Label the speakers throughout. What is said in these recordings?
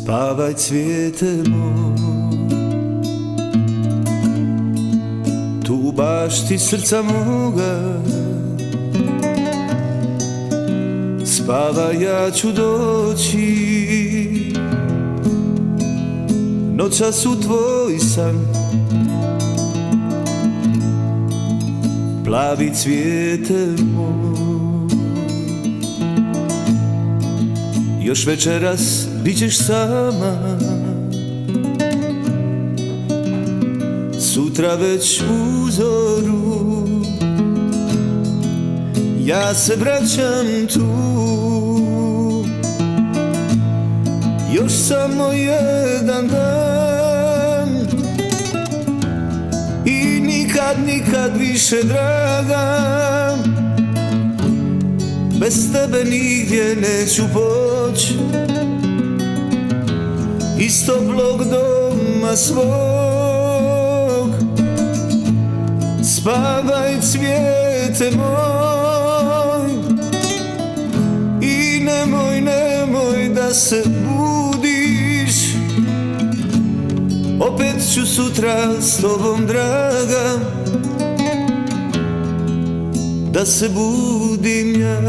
Speaker 1: Spavaj cvijete moj, tu u bašti srca moga. Spavaj, ja ću doći, noćas u tvoj san. Plavi cvijete moj, još večeras bit ćeš sama. Sutra već u zoru ja se vraćam tu. Još samo jedan dan i nikad više, draga. Bez tebe nigdje neću poć, iz toplog doma svog. Spavaj cvijete moj i nemoj da se budiš. Opet ću sutra s tobom, draga, da se budim ja.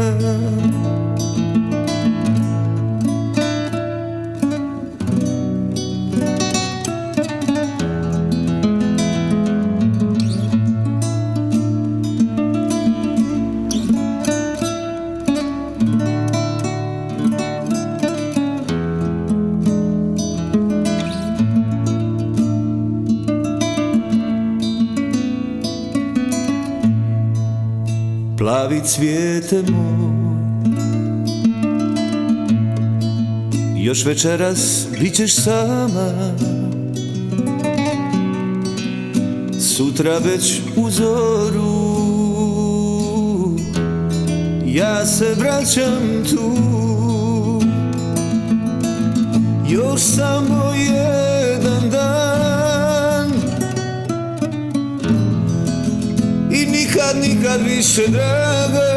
Speaker 1: Plavi cvijete moj, još večeras bit ćeš sama. Sutra već u zoru ja se vraćam tu. Još samo jedan dan i nikad više, draga.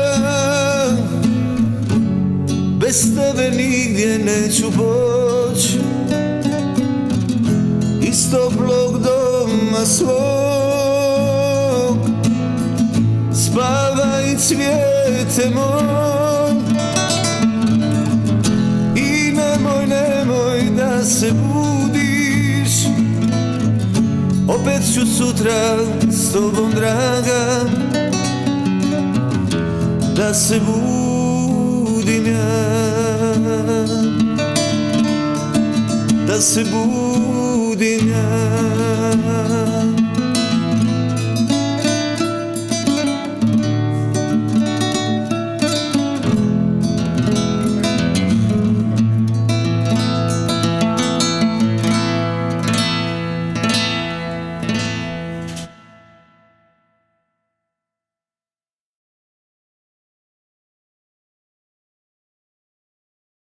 Speaker 1: Bez tebe nigdje neću poć, iz toplog doma svog. Spavaj cvijete moj i nemoj da se budiš. Opet ću sutra s tobom, draga, da se budim ja, da se budim ja.